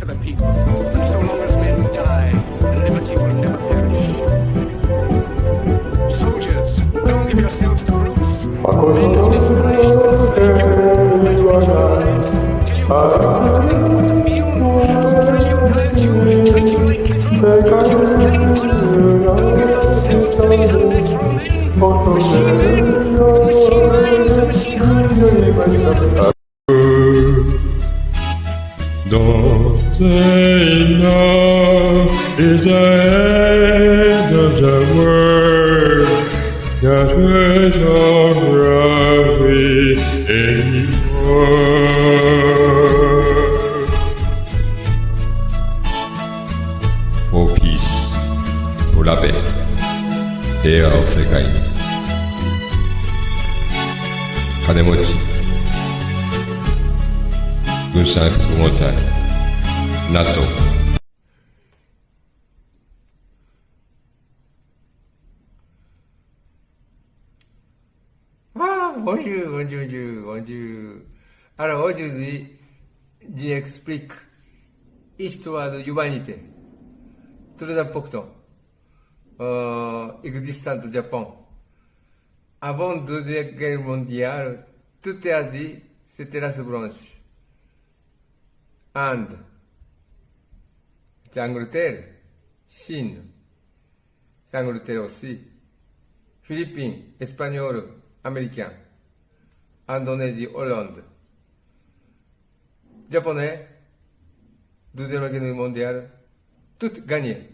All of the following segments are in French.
for the people. And so long as men die, liberty will never perish. Soldiers, don't give yourselves to brutes. Men who disgrace you and slay you, fight for your lives, till you put the meal, to drill you, plant you, treat you like cattle, use you as cannon fodder. Don't give yourselves to these unnatural men. Machine men, with machine minds and machine hearts. Donna is the end of the world. That is already anymore. For peace, for la paix, 平和を世界に。金持ち、軍産複合体、NATO。Bonjour, bonjour, bonjour. Alors aujourd'hui, j'explique l'histoire de l'humanité, très important, existant au Japon. Avant la Deuxième Guerre mondiale, tout est dit, c'était la blanche. Inde, Angleterre, Chine, Angleterre aussi, Philippines, Espagnol, Américain, Indonésie, Hollande, Japonais, Deuxième Guerre mondiale, tout gagné.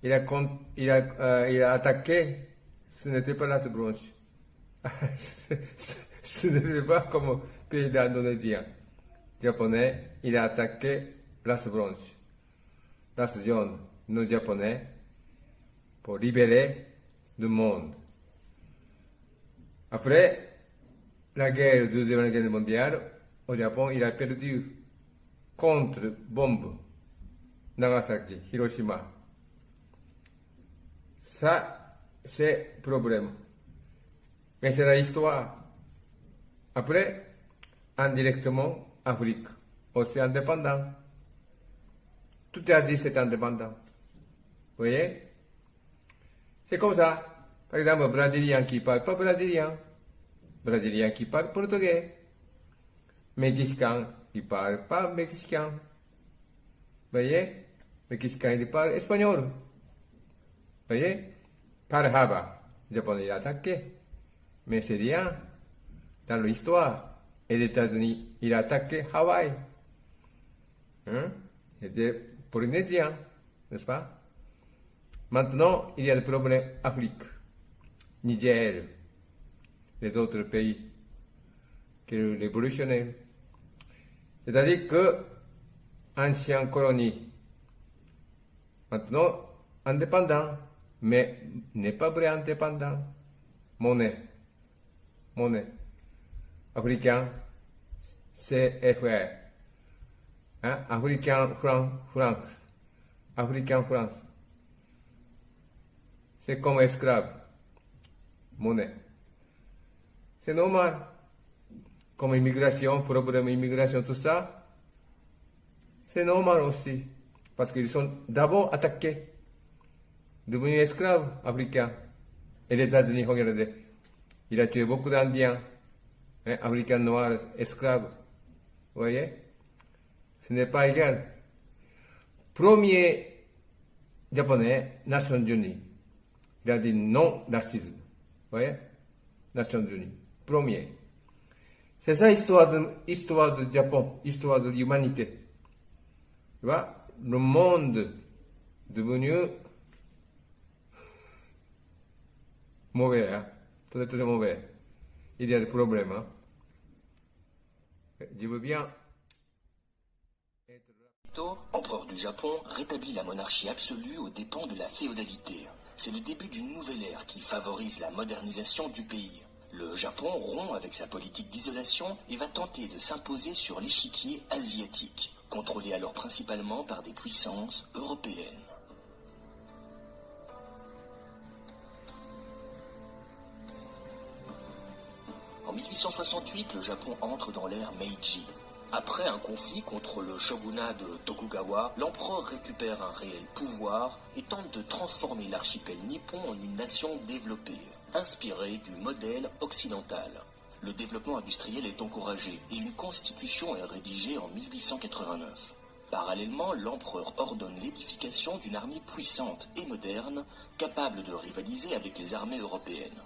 Il a attaqué, ce n'était pas la blanche. Ce n'était pas comme pays d'Indonésien. Japonais, il a attaqué race blanche, race jaune, nos Japonais, pour libérer le monde. Après la Deuxième Guerre mondiale, au Japon, il a perdu contre bombe Nagasaki, Hiroshima. Ça, c'est le problème. Mais c'est l'histoire. Après, indirectement, Afrique, aussi indépendant. Tout Asie, c'est indépendant. Vous voyez? C'est comme ça. Par exemple, Brésilien qui parle pas brésilien. Brésilien qui parle portugais. Mexicain qui parle pas mexicain. Vous voyez? Mexicain qui parle espagnol. Vous voyez? Pearl Harbor, Japonais a attaqué. Mais c'est rien dans l'histoire. Et les États-Unis, il a attaqué Hawaï. C'était polynésien, n'est-ce pas? Maintenant, il y a le problème Afrique, Niger, les autres pays qui sont révolutionnaires. C'est-à-dire que ancienne colonie, maintenant indépendant, mais n'est pas vrai indépendant. Monnaie. Africain, CFR. Africain, France. Africain, France. C'est comme esclave. Monnaie. C'est normal. Comme immigration, problème immigration, tout ça, c'est normal aussi. Parce qu'ils sont d'abord attaqués, devenus esclaves africains. Et les États-Unis, regardez, il a tué beaucoup d'Indiens, Africains noirs, esclaves. Vous voyez? Ce n'est pas égal. Premier Japonais, Nations Unies. Il a dit non racisme. Vous voyez? Nations Unies. Premier. C'est ça l'histoire de Japon, histoire de l'humanité. Tu vois? Le monde devenu mauvais, très très mauvais. Il y a des problèmes. Je veux bien. Empereur du Japon, rétablit la monarchie absolue aux dépens de la féodalité. C'est le début d'une nouvelle ère qui favorise la modernisation du pays. Le Japon rompt avec sa politique d'isolation et va tenter de s'imposer sur l'échiquier asiatique, contrôlé alors principalement par des puissances européennes. En 1868, le Japon entre dans l'ère Meiji. Après un conflit contre le shogunat de Tokugawa, l'empereur récupère un réel pouvoir et tente de transformer l'archipel nippon en une nation développée, inspirée du modèle occidental. Le développement industriel est encouragé et une constitution est rédigée en 1889. Parallèlement, l'empereur ordonne l'édification d'une armée puissante et moderne, capable de rivaliser avec les armées européennes.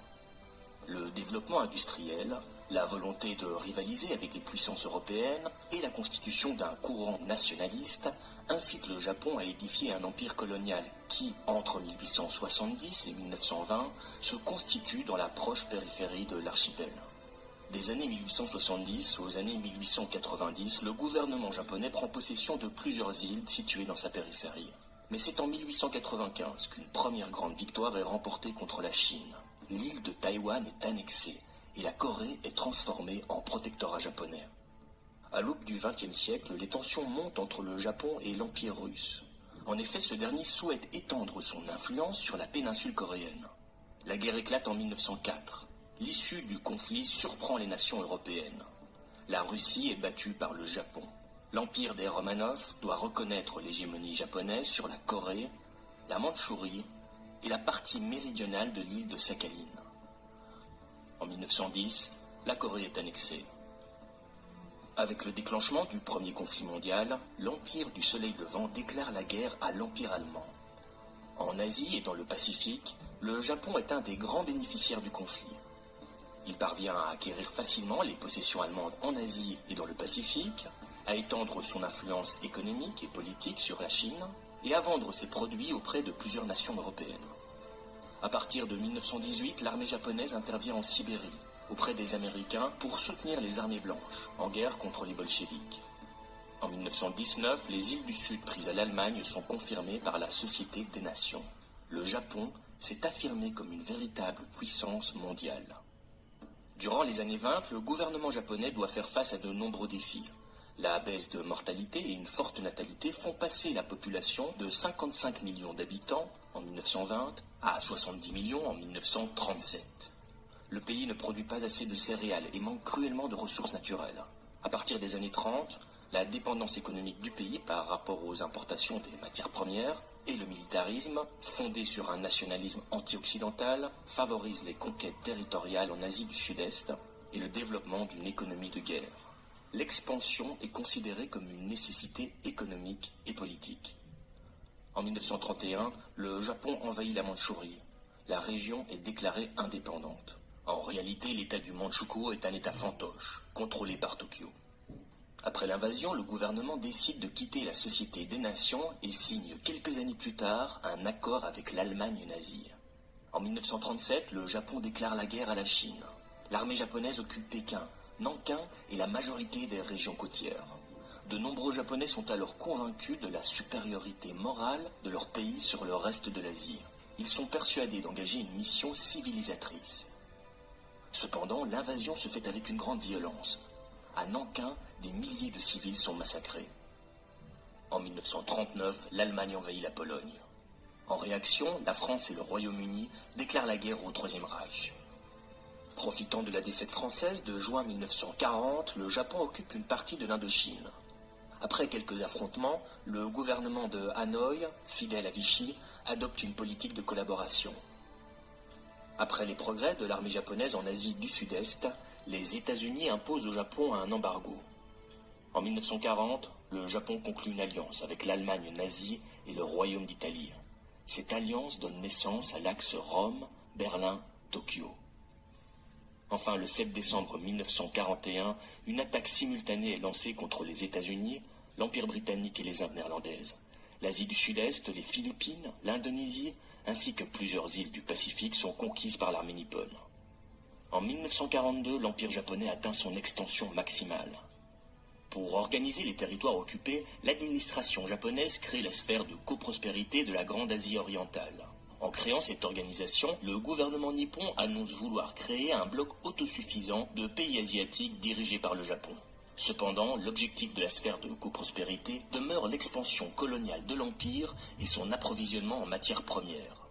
Le développement industriel, la volonté de rivaliser avec les puissances européennes et la constitution d'un courant nationaliste incitent le Japon à édifier un empire colonial qui, entre 1870 et 1920, se constitue dans la proche périphérie de l'archipel. Des années 1870 aux années 1890, le gouvernement japonais prend possession de plusieurs îles situées dans sa périphérie. Mais c'est en 1895 qu'une première grande victoire est remportée contre la Chine. L'île de Taïwan est annexée et la Corée est transformée en protectorat japonais. À l'aube du XXe siècle, les tensions montent entre le Japon et l'Empire russe. En effet, ce dernier souhaite étendre son influence sur la péninsule coréenne. La guerre éclate en 1904. L'issue du conflit surprend les nations européennes. La Russie est battue par le Japon. L'empire des Romanov doit reconnaître l'hégémonie japonaise sur la Corée, la Mandchourie et la partie méridionale de l'île de Sakhaline. En 1910, la Corée est annexée. Avec le déclenchement du premier conflit mondial, l'Empire du Soleil Levant déclare la guerre à l'Empire allemand. En Asie et dans le Pacifique, le Japon est un des grands bénéficiaires du conflit. Il parvient à acquérir facilement les possessions allemandes en Asie et dans le Pacifique, à étendre son influence économique et politique sur la Chine et à vendre ses produits auprès de plusieurs nations européennes. À partir de 1918, l'armée japonaise intervient en Sibérie, auprès des Américains, pour soutenir les armées blanches, en guerre contre les bolcheviks. En 1919, les îles du Sud prises à l'Allemagne sont confirmées par la Société des Nations. Le Japon s'est affirmé comme une véritable puissance mondiale. Durant les années 20, le gouvernement japonais doit faire face à de nombreux défis. La baisse de mortalité et une forte natalité font passer la population de 55 millions d'habitants en 1920 à 70 millions en 1937. Le pays ne produit pas assez de céréales et manque cruellement de ressources naturelles. À partir des années 30, la dépendance économique du pays par rapport aux importations des matières premières et le militarisme, fondé sur un nationalisme anti-occidental, favorise les conquêtes territoriales en Asie du Sud-Est et le développement d'une économie de guerre. L'expansion est considérée comme une nécessité économique et politique. En 1931, le Japon envahit la Mandchourie. La région est déclarée indépendante. En réalité, l'État du Manchukuo est un État fantoche, contrôlé par Tokyo. Après l'invasion, le gouvernement décide de quitter la Société des Nations et signe quelques années plus tard un accord avec l'Allemagne nazie. En 1937, le Japon déclare la guerre à la Chine. L'armée japonaise occupe Pékin, Nankin et la majorité des régions côtières. De nombreux Japonais sont alors convaincus de la supériorité morale de leur pays sur le reste de l'Asie. Ils sont persuadés d'engager une mission civilisatrice. Cependant, l'invasion se fait avec une grande violence. À Nankin, des milliers de civils sont massacrés. En 1939, l'Allemagne envahit la Pologne. En réaction, la France et le Royaume-Uni déclarent la guerre au Troisième Reich. Profitant de la défaite française de juin 1940, le Japon occupe une partie de l'Indochine. Après quelques affrontements, le gouvernement de Hanoï, fidèle à Vichy, adopte une politique de collaboration. Après les progrès de l'armée japonaise en Asie du Sud-Est, les États-Unis imposent au Japon un embargo. En 1940, le Japon conclut une alliance avec l'Allemagne nazie et le Royaume d'Italie. Cette alliance donne naissance à l'axe Rome-Berlin-Tokyo. Enfin, le 7 décembre 1941, une attaque simultanée est lancée contre les États-Unis, l'Empire britannique et les Indes néerlandaises. L'Asie du Sud-Est, les Philippines, l'Indonésie, ainsi que plusieurs îles du Pacifique sont conquises par l'armée nippone. En 1942, l'Empire japonais atteint son extension maximale. Pour organiser les territoires occupés, l'administration japonaise crée la sphère de coprospérité de la Grande Asie orientale. En créant cette organisation, le gouvernement nippon annonce vouloir créer un bloc autosuffisant de pays asiatiques dirigés par le Japon. Cependant, l'objectif de la sphère de coprospérité demeure l'expansion coloniale de l'Empire et son approvisionnement en matières premières.